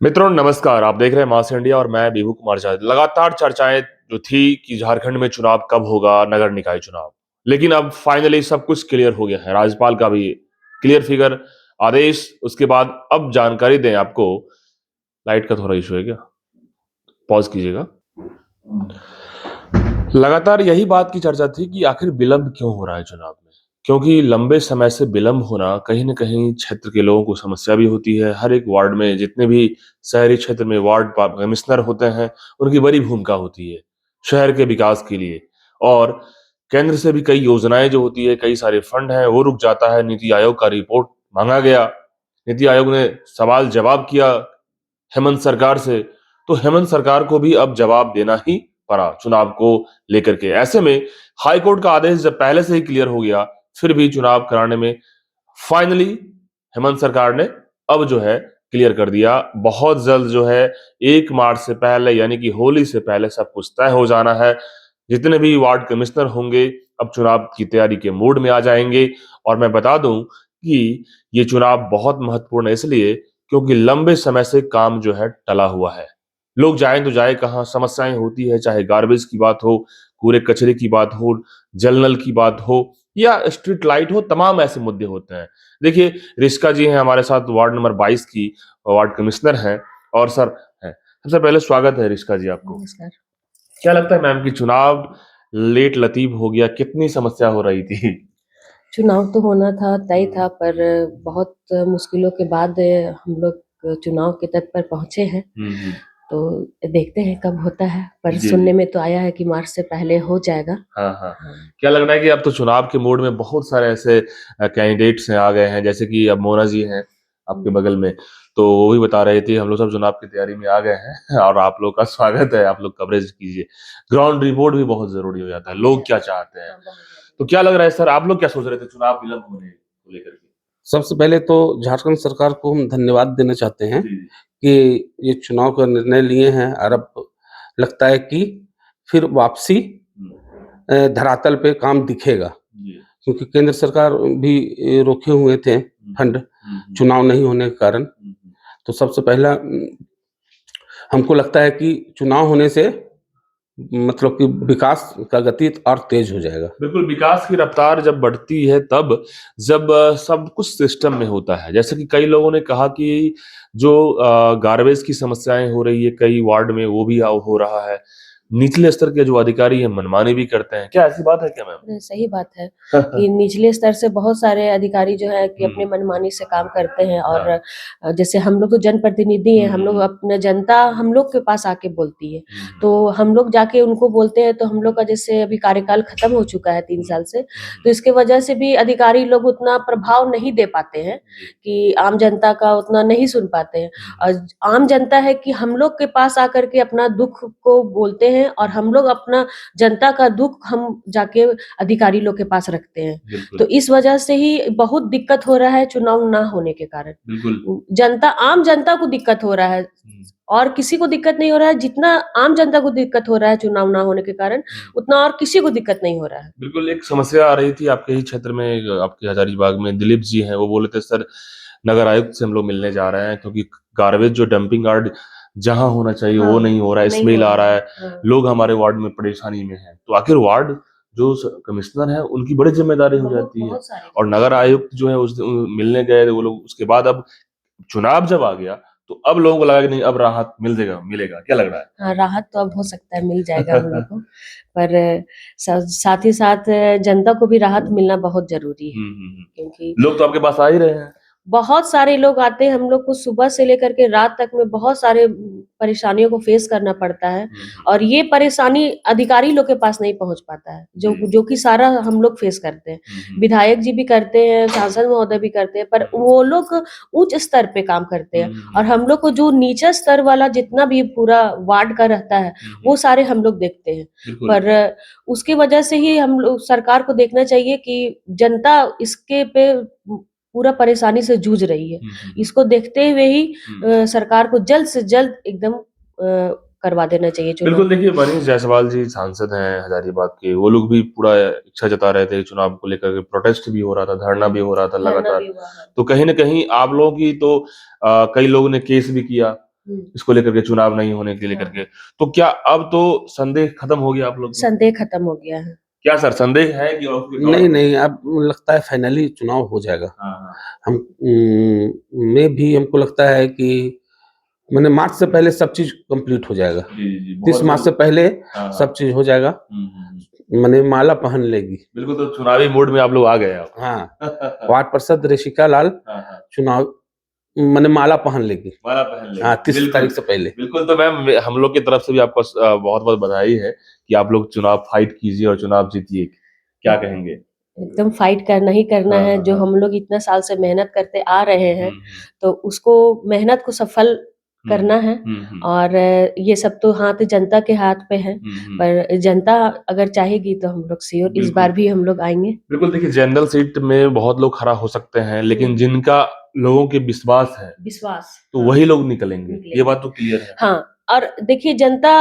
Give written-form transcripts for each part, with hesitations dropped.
मित्रों नमस्कार। आप देख रहे हैं मास इंडिया और मैं बीभू कुमार झा। लगातार चर्चाएं जो थी कि झारखंड में चुनाव कब होगा, नगर निकाय चुनाव, लेकिन अब फाइनली सब कुछ क्लियर हो गया है। राज्यपाल का भी क्लियर फिगर आदेश, उसके बाद अब जानकारी दें आपको। लाइट का थोड़ा इशू है क्या? पॉज कीजिएगा। लगातार यही बात की चर्चा थी कि आखिर विलंब क्यों हो रहा है चुनाव में, क्योंकि लंबे समय से विलंब होना कहीं न कहीं क्षेत्र के लोगों को समस्या भी होती है। हर एक वार्ड में जितने भी शहरी क्षेत्र में वार्ड कमिश्नर होते हैं, उनकी बड़ी भूमिका होती है शहर के विकास के लिए। और केंद्र से भी कई योजनाएं जो होती है, कई सारे फंड हैं, वो रुक जाता है। नीति आयोग का रिपोर्ट मांगा गया, नीति आयोग ने सवाल जवाब किया हेमंत सरकार से, तो हेमंत सरकार को भी अब जवाब देना ही पड़ा चुनाव को लेकर के। ऐसे में हाई कोर्ट का आदेश जब पहले से ही क्लियर हो गया, फिर भी चुनाव कराने में फाइनली हेमंत सरकार ने अब जो है क्लियर कर दिया। बहुत जल्द जो है 1 मार्च से पहले यानी कि होली से पहले सब कुछ तय हो जाना है। जितने भी वार्ड कमिश्नर होंगे अब चुनाव की तैयारी के मूड में आ जाएंगे। और मैं बता दूं कि ये चुनाव बहुत महत्वपूर्ण है इसलिए क्योंकि लंबे समय से काम जो है टला हुआ है। लोग जाएं तो जाए कहाँ, समस्याएं होती है, चाहे गार्बेज की बात हो, कूड़े कचरे की बात हो, जल नल की बात हो या स्ट्रीट लाइट हो, तमाम ऐसे मुद्दे होते हैं। देखिए, रिश्का जी हैं हमारे साथ, वार्ड नंबर 22 की वार्ड कमिश्नर हैं और सर हैं। सबसे पहले स्वागत है रिश्का जी आपको। नमस्कार। क्या लगता है मैम कि चुनाव लेट लतीफ हो गया, कितनी समस्या हो रही थी? चुनाव तो होना था, तय था, पर बहुत मुश्किलों के बाद हम लोग चुनाव के तट पर पहुँचे हैं। हम्म। तो देखते हैं कब होता है, पर जी सुनने जी। में तो आया है कि मार्च से पहले हो जाएगा। हाँ हाँ। हाँ। क्या लग रहा है कि अब तो चुनाव के मोड में बहुत सारे ऐसे कैंडिडेट्स हैं, आ गए हैं, जैसे कि अब मोना जी हैं आपके बगल में, तो वो भी बता रहे थे हम लोग सब चुनाव की तैयारी में आ गए हैं और आप लोग का स्वागत है, आप लोग कवरेज कीजिए। ग्राउंड रिपोर्ट भी बहुत जरूरी हो जाता है, लोग क्या चाहते हैं। हाँ, बहुत ज़्यादा। तो क्या लग रहा है सर, आप लोग क्या सोच रहे थे चुनाव विलंब होने को लेकर के? सबसे पहले तो झारखंड सरकार को हम धन्यवाद देना चाहते हैं जी कि ये चुनाव का निर्णय लिए हैं और अब लगता है कि फिर वापसी धरातल पे काम दिखेगा, जी। क्योंकि केंद्र सरकार भी रोके हुए थे फंड चुनाव नहीं होने के कारण। तो सबसे पहला हमको लगता है कि चुनाव होने से मतलब कि विकास का गति और तेज हो जाएगा। बिल्कुल, विकास की रफ्तार जब बढ़ती है तब जब सब कुछ सिस्टम में होता है। जैसे कि कई लोगों ने कहा कि जो गार्बेज की समस्याएँ हो रही है कई वार्ड में, वो भी हो रहा है। निचले स्तर के जो अधिकारी हैं मनमानी भी करते हैं। क्या ऐसी बात है क्या मैम? सही बात है कि निचले स्तर से बहुत सारे अधिकारी जो है कि अपने मनमानी से काम करते हैं और हाँ। जैसे हम लोग तो जनप्रतिनिधि हैं, हम लोग अपना जनता हम लोग के पास आके बोलती है, तो हम लोग जाके उनको बोलते हैं। तो हम लोग का जैसे अभी कार्यकाल खत्म हो चुका है 3 साल से, तो इसके वजह से भी अधिकारी लोग उतना प्रभाव नहीं दे पाते हैं कि आम जनता का उतना नहीं सुन पाते हैं। और आम जनता है कि हम लोग के पास आकर के अपना दुःख को बोलते हैं और हम लोग अपना जनता का दुःख हम जाके अधिकारी लोग के पास रखते हैं। बिल्कुल। तो इस वजह से ही बहुत दिक्कत हो रहा है चुनाव ना होने के कारण। बिल्कुल। जनता आम जनता को दिक्कत हो रहा है और किसी को दिक्कत नहीं हो रहा है। जितना आम जनता को दिक्कत हो रहा है चुनाव ना होने के कारण, उतना और किसी को दिक्कत नहीं हो रहा है। बिल्कुल, एक समस्या आ रही थी आपके ही क्षेत्र में, आपके हजारीबाग में दिलीप जी हैं, वो बोले थे सर नगर आयुक्त से हम लोग मिलने जा रहे हैं क्योंकि गार्बेज जो डंपिंग यार्ड जहाँ होना चाहिए वो हाँ, नहीं हो रहा है, नहीं स्मेल हो आ रहा रहा है। है, हाँ। लोग हमारे वार्ड में परेशानी में हैं। तो आखिर वार्ड जो कमिश्नर है उनकी बड़ी जिम्मेदारी हो बहुत जाती है। बहुत सारे और नगर आयुक्त जो है उस दिन मिलने गए थे वो लोग, उसके बाद अब चुनाव जब आ गया तो अब लोगों को लगा कि नहीं अब राहत मिलेगा। क्या लग रहा है? हाँ, राहत तो अब हो सकता है मिल जाएगा हम लोग को। पर साथ ही साथ जनता को भी राहत मिलना बहुत ज़रूरी है, क्योंकि लोग तो आपके पास आ ही रहे हैं। बहुत सारे लोग आते हैं, हम लोग को सुबह से लेकर के रात तक में बहुत सारे परेशानियों को फेस करना पड़ता है और ये परेशानी अधिकारी लोग के पास नहीं पहुँच पाता है, जो कि सारा हम लोग फेस करते हैं। विधायक जी भी करते हैं, सांसद महोदय भी करते हैं, पर वो लोग उच्च स्तर पे काम करते हैं और हम लोग को जो नीचे स्तर वाला जितना भी पूरा वार्ड का रहता है, वो सारे हम लोग देखते हैं। पर उसकी वजह से ही हम लोग सरकार को देखना चाहिए कि जनता इसके पे पूरा परेशानी से जूझ रही है। इसको देखते हुए ही सरकार को जल्द से जल्द एकदम करवा देना चाहिए चुनाव। बिल्कुल, देखिए मनीष जायसवाल जी सांसद हैं हजारीबाग के, वो लोग भी पूरा इच्छा जता रहे थे चुनाव को लेकर के, प्रोटेस्ट भी हो रहा था, धरना भी हो रहा था धरना लगातार। भी हुआ है। तो कहीं न कहीं आप लोगों की तो कई लोगों ने केस भी किया, इसको लेकर के, चुनाव नहीं होने के लेकर के। तो क्या अब तो संदेह खत्म हो गया आप लोग को? संदेह खत्म हो गया है। क्या सर संदेह है कि और कोई और? नहीं, नहीं, अब लगता है फाइनली चुनाव हो जाएगा। हाँ, हाँ। हम में भी हमको लगता है कि माने मार्च से पहले सब चीज़ कंप्लीट हो जाएगा। जी, जी, 30 मार्च से पहले हाँ, सब चीज़ हो जाएगा। हाँ। माने माला पहन लेगी। बिल्कुल, तो चुनावी मूड में आप लोग आ गए आप। हाँ, वार्ड पार्षद ऋषिका लाल हाँ, हाँ। चुनाव माने माला पहन लेगी। माला पहन लेंगे। हाँ, 30 बिल्कुल, तारीख से पहले। बिल्कुल। तो मैम हम लोग की तरफ से भी आपको बहुत-बहुत बधाई है कि आप लोग चुनाव फाइट कीजिए और चुनाव जीतिए। क्या कहेंगे? एकदम फाइट करना ही करना हाँ, है, हाँ, जो हाँ। हम लोग इतना साल से मेहनत करते आ रहे हैं, हुँ, तो उसको मेहनत को सफल हुँ। करना है। हुँ। और ये सब तो हाथ जनता के हाथ पे है, हुँ। पर जनता अगर चाहेगी तो हम लोग श्योर इस बिल्कुल। बार भी हम लोग आएँगे। बिल्कुल, देखिए जनरल सीट में बहुत लोग खड़ा हो सकते हैं, लेकिन जिनका लोगों के विश्वास है, विश्वास। तो वही लोग निकलेंगे। ये निकलेंगे। बात तो क्लियर है। हाँ, और देखिए जनता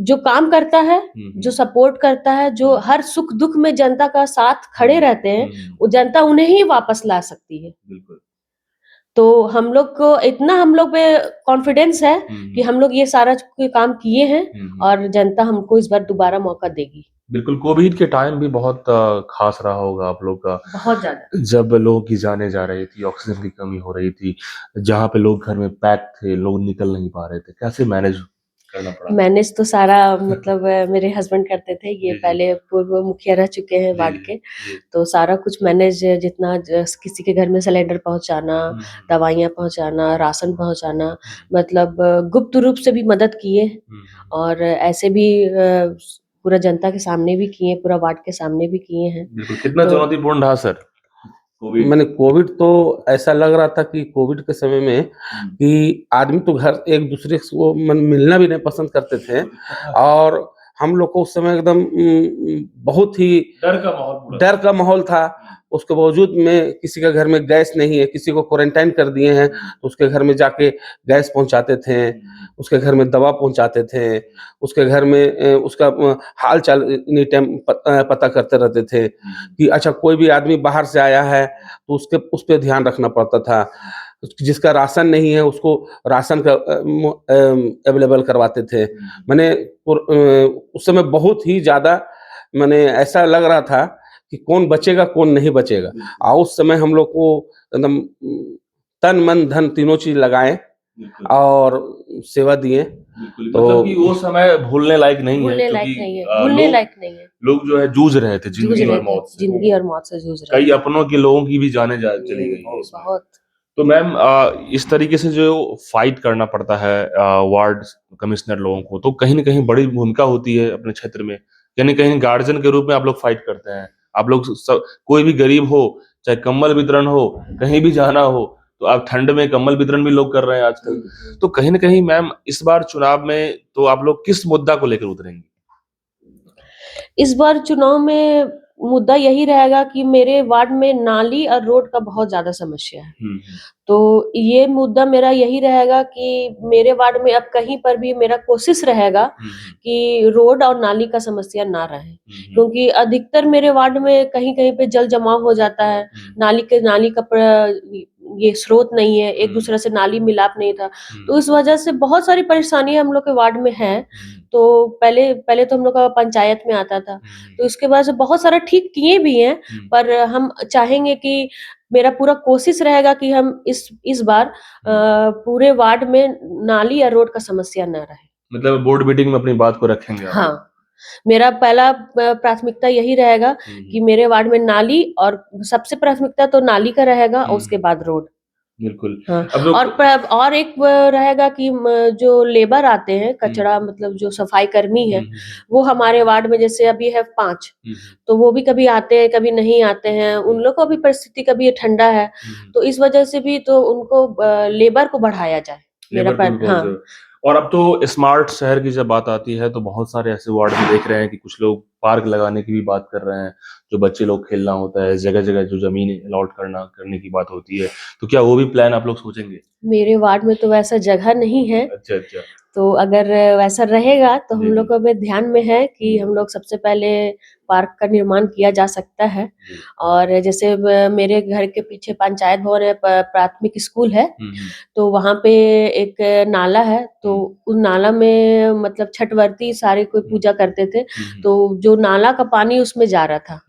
जो काम करता है, जो सपोर्ट करता है, जो हर सुख-दुःख में जनता का साथ खड़े रहते हैं, वो जनता उन्हें ही वापस ला सकती है। बिल्कुल। तो हम लोग को इतना हम लोग पे कॉन्फिडेंस है कि हम लोग ये सारा काम किए हैं और जनता हमको इस बार दोबारा मौका देगी। बिल्कुल, कोविड के टाइम भी बहुत ख़ास रहा होगा आप लोग का। बहुत ज़्यादा। जब लोगों की जानें जा रही थी, ऑक्सीजन की कमी हो रही थी, जहाँ पे लोग घर में पैक थे, लोग निकल नहीं पा रहे थे, कैसे मैनेज करना पड़ा? मैनेज तो सारा मतलब मेरे हस्बैंड करते थे, ये जी। पहले पूर्व मुखिया रह चुके हैं जी, वार्ड जी, के, जी। तो सारा कुछ मैनेज जितना किसी के घर में सिलेंडर पहुँचाना, दवाइयाँ पहुँचाना, राशन पहुँचाना, मतलब गुप्त रूप से भी मदद किए और ऐसे भी पूरा जनता के सामने भी किए, पूरा वार्ड के सामने भी किए हैं। बिल्कुल, कितना तो चुनौतीपूर्ण रहा सर कोविड? मैंने कोविड तो ऐसा लग रहा था कि कोविड के समय में कि आदमी तो घर एक दूसरे को मिलना भी नहीं पसंद करते थे और हम लोग को उस समय एकदम बहुत ही डर का माहौल था। उसके बावजूद में किसी के घर में गैस नहीं है, किसी को क्वारंटाइन कर दिए हैं, तो उसके घर में जाके गैस पहुंचाते थे, उसके घर में दवा पहुंचाते थे, उसके घर में उसका हाल चाल एनी टाइम पता करते रहते थे कि अच्छा कोई भी आदमी बाहर से आया है तो उस पे ध्यान रखना पड़ता था। जिसका राशन नहीं है उसको राशन का अवेलेबल करवाते थे। मैंने उस समय बहुत ही ज़्यादा माने ऐसा लग रहा था कि कौन बचेगा, कौन नहीं बचेगा। और उस समय हम लोग को एकदम तन, मन, धन तीनों चीज़ लगाए और सेवा दिए। तो मतलब कि वो समय भूलने लायक नहीं है, भूलने लायक क्योंकि नहीं है, भूलने लायक नहीं है। लोग जो है जूझ रहे थे जूझ ज़िंदगी रहे और थे, मौत से। ज़िंदगी और मौत से जूझ रहे कई थे। अपनों के लोगों की भी जानें चली गई हैं इसमें। बहुत। तो मैम इस तरीके से जो फाइट करना पड़ता है वार्ड कमिश्नर लोगों को, तो कहीं न कहीं बड़ी भूमिका होती है अपने क्षेत्र में। कहीं न कहीं गार्जियन के रूप में आप लोग फाइट करते हैं। आप लोग कोई भी गरीब हो, चाहे कंबल वितरण हो, कहीं भी जाना हो, तो आप ठंड में कंबल वितरण भी लोग कर रहे हैं आजकल। तो कहीं न कहीं मैम इस बार चुनाव में तो आप लोग किस मुद्दा को लेकर उतरेंगी? इस बार चुनाव में मुद्दा यही रहेगा कि मेरे वार्ड में नाली और रोड का बहुत ज़्यादा समस्या है। तो ये मुद्दा मेरा यही रहेगा कि मेरे वार्ड में अब कहीं पर भी मेरा कोशिश रहेगा कि रोड और नाली का समस्या ना रहे। क्योंकि अधिकतर मेरे वार्ड में कहीं-कहीं पे जल जमाव हो जाता है। नाली का ये स्रोत नहीं है, एक दूसरे से नाली मिलाप नहीं था। तो इस वजह से बहुत सारी परेशानियाँ हम लोग के वार्ड में हैं। तो पहले तो हम लोग का पंचायत में आता था। तो इसके वजह से बहुत सारा ठीक किए भी हैं, पर हम चाहेंगे कि मेरा पूरा कोशिश रहेगा कि हम इस बार पूरे वार्ड में नाली या रोड का समस्या ना रहे। मतलब बोर्ड मीटिंग में अपनी बात को रखेंगे आप? हाँ, मेरा पहला प्राथमिकता यही रहेगा कि मेरे वार्ड में नाली और सबसे प्राथमिकता तो नाली का रहेगा और उसके बाद रोड। बिल्कुल। हाँ, अब लोग और एक रहेगा कि जो लेबर आते हैं, कचरा मतलब जो सफाई कर्मी है, वो हमारे वार्ड में जैसे अभी है 5, तो वो भी कभी आते हैं, कभी नहीं आते हैं। उन लोग को भी परिस्थिति कभी ठंडा है, तो इस वजह से भी तो उनको लेबर को बढ़ाया जाए। मेरा हाँ। और अब तो स्मार्ट शहर की जब बात आती है, तो बहुत सारे ऐसे वार्ड में देख रहे हैं कि कुछ लोग पार्क लगाने की भी बात कर रहे हैं, जो बच्चे लोग खेलना होता है, जगह-जगह जो ज़मीन अलॉट करने की बात होती है, तो क्या वो भी प्लान आप लोग सोचेंगे? मेरे वार्ड में तो वैसा जगह नहीं है। अच्छा, अच्छा। तो अगर वैसा रहेगा तो हम जी, लोग जी। को अभी ध्यान में है कि हम लोग सबसे पहले पार्क का निर्माण किया जा सकता है। जी। और जैसे मेरे घर के पीछे पंचायत भवन है, प्राथमिक स्कूल है, तो वहाँ पे एक नाला है, तो उस नाला में मतलब छठवर्ती सारे कोई पूजा करते थे, तो जो नाला का पानी उसमें जा रहा था।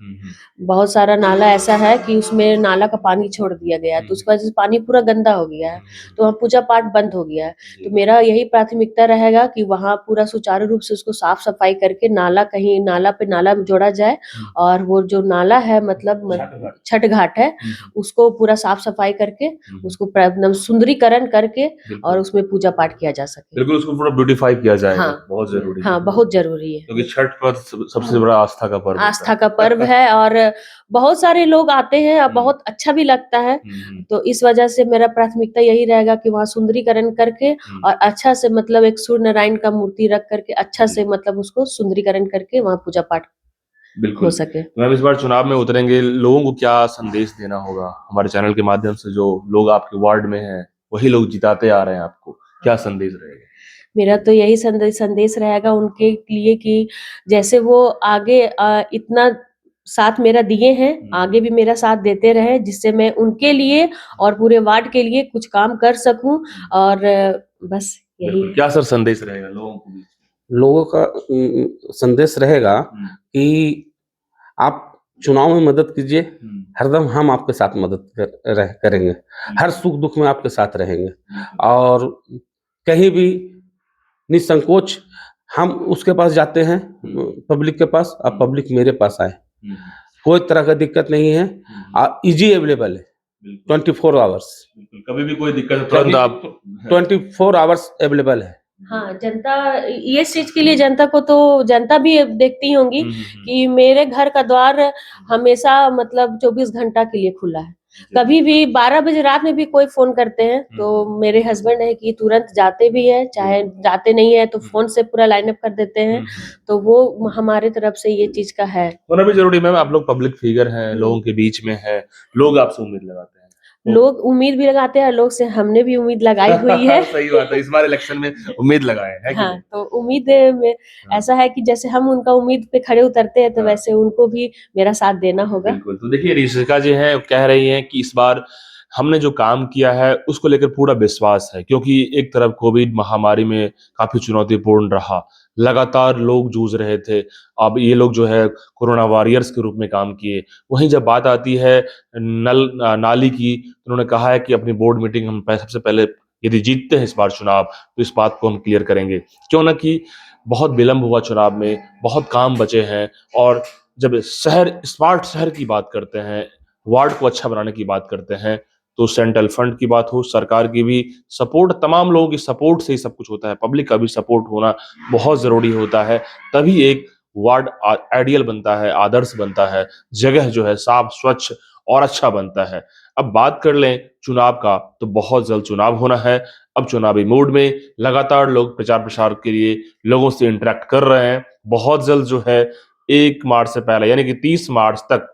बहुत सारा नाला ऐसा है कि उसमें नाला का पानी छोड़ दिया गया है, तो उस वजह से पानी पूरा गंदा हो गया है, तो वहाँ पूजा पाठ बंद हो गया है। तो मेरा यही प्राथमिकता रहेगा कि वहाँ पूरा सुचारू रूप से उसको साफ सफाई करके नाला कहीं नाला पे नाला जोड़ा जाए, और वो जो नाला है मतलब छठ घाट है, उसको पूरा साफ सफाई करके उसको एकदम सुंदरीकरण करके और उसमें पूजा पाठ किया जा सके। बिल्कुल, उसको पूरा ब्यूटीफाई किया जाएगा। हाँ। बहुत ज़रूरी है। हाँ, बहुत ज़रूरी है। क्योंकि छठ पर्व सबसे बड़ा आस्था का पर्व होता है। आस्था का पर्व है और बहुत सारे लोग आते हैं और बहुत अच्छा भी लगता है। तो इस वजह से मेरा प्राथमिकता यही रहेगा कि वहाँ सुंदरीकरण करके और अच्छा से मतलब एक सूर्य नारायण का मूर्ति रख करके अच्छा से मतलब उसको सुंदरीकरण करके वहाँ पूजा पाठ हो बिल्कुल। सके। तो मैम इस बार चुनाव में उतरेंगे, लोगों को क्या संदेश देना होगा? हमारे चैनल के माध्यम से जो लोग आपके वार्ड में हैं, वही लोग जिताते आ रहे हैं आपको, क्या संदेश रहेगा? मेरा तो यही संदेश रहेगा उनके लिए कि जैसे वो आगे इतना साथ मेरा दिए हैं, आगे भी मेरा साथ देते रहें, जिससे मैं उनके लिए और पूरे वार्ड के लिए कुछ काम कर सकूं, और बस यही बिल्कुल, है। क्या सर संदेश रहेगा लोगों को बीच में? लोगों का संदेश रहेगा कि आप चुनाव में मदद कीजिए, हरदम हम आपके साथ मदद करेंगे, हर सुख दुख में आपके साथ रहेंगे, और कहीं भी निसंकोच हम उसके पास जाते हैं, पब्लिक के पास, अब पब्लिक मेरे पास आए, कोई तरह का दिक्कत नहीं है, इजी अवेलेबल है, 24 आवर्स, कभी भी कोई दिक्कत है तुरंत आप 24 आवर्स अवेलेबल है। हाँ, जनता ये चीज के लिए जनता को तो जनता भी देखती होंगी कि मेरे घर का द्वार हमेशा मतलब 24 घंटा के लिए खुला है। कभी भी 12 बजे रात में भी कोई फोन करते हैं तो मेरे हस्बैंड है कि तुरंत जाते भी है, चाहे जाते नहीं है तो फोन से पूरा लाइन अप कर देते हैं। तो वो हमारे तरफ से ये चीज का है। होना भी जरूरी मैम, आप लोग पब्लिक फिगर हैं, लोगों के बीच में है, लोग आपसे उम्मीद लगाते हैं। लोग उम्मीद भी लगाते हैं, लोग से हमने भी उम्मीद लगाई हुई है। सही बात है, इस बार इलेक्शन में उम्मीद लगाए है कि हाँ, नहीं? तो उम्मीद में ऐसा है कि जैसे हम उनका उम्मीद पे खड़े उतरते हैं तो वैसे उनको भी मेरा साथ देना होगा। बिल्कुल, तो देखिए ऋषिका जी हैं, कह रही हैं कि इस बार हमने जो काम किया है उसको लेकर पूरा विश्वास है, क्योंकि एक तरफ कोविड महामारी में काफ़ी चुनौतीपूर्ण रहा, लगातार लोग जूझ रहे थे, अब ये लोग जो है कोरोना वॉरियर्स के रूप में काम किए। वहीं जब बात आती है नाली की, तो उन्होंने कहा है कि अपनी बोर्ड मीटिंग हम सबसे पहले यदि जीतते हैं इस बार चुनाव, तो इस बात को हम क्लियर करेंगे। क्यों ना कि बहुत विलंब हुआ चुनाव में, बहुत काम बचे हैं, और जब स्मार्ट शहर की बात करते हैं, वार्ड को अच्छा बनाने की बात करते हैं, तो सेंट्रल फंड की बात हो, सरकार की भी सपोर्ट, तमाम लोगों की सपोर्ट से ही सब कुछ होता है, पब्लिक का भी सपोर्ट होना बहुत ज़रूरी होता है, तभी एक वार्ड आइडियल बनता है, आदर्श बनता है, जगह जो है साफ, स्वच्छ और अच्छा बनता है। अब बात कर लें चुनाव का, तो बहुत जल्द चुनाव होना है। अब चुनावी मूड में लगातार लोग प्रचार-प्रसार के लिए लोगों से इंटरैक्ट कर रहे हैं। बहुत जल्द जो है 1 मार्च से पहले, यानी कि 30 मार्च तक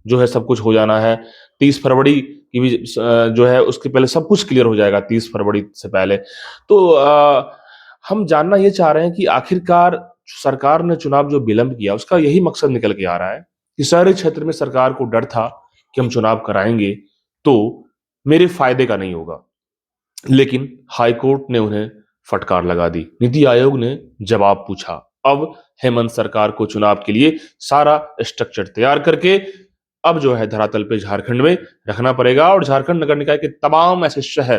जो है सब कुछ हो जाना है। 30 फरवरी की भी जो है उसके पहले सब कुछ क्लियर हो जाएगा 30 फरवरी से पहले। तो हम जानना ये चाह रहे हैं कि आखिरकार सरकार ने चुनाव जो विलंब किया, उसका यही मकसद निकल के आ रहा है कि शहरी क्षेत्र में सरकार को डर था कि हम चुनाव कराएँगे तो मेरे फ़ायदे का नहीं होगा। लेकिन हाई कोर्ट ने उन्हें फटकार लगा दी। नीति आयोग ने जवाब पूछा। अब हेमंत सरकार को चुनाव के लिए सारा स्ट्रक्चर तैयार करके अब जो है धरातल पे झारखंड में रखना पड़ेगा, और झारखंड नगर निकाय के तमाम ऐसे शहर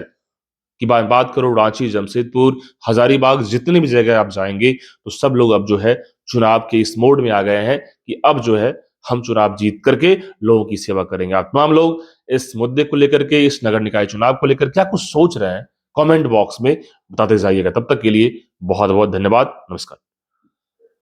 की बात करो, रांची, जमशेदपुर, हजारीबाग, जितनी भी जगह आप जाएंगे तो सब लोग अब जो है चुनाव के इस मोड में आ गए हैं कि अब जो है हम चुनाव जीत करके लोगों की सेवा करेंगे। आप तमाम लोग इस मुद्दे को लेकर के, इस नगर निकाय चुनाव को लेकर क्या कुछ सोच रहे हैं, कमेंट बॉक्स में बताते जाइएगा। तब तक के लिए बहुत बहुत धन्यवाद। नमस्कार।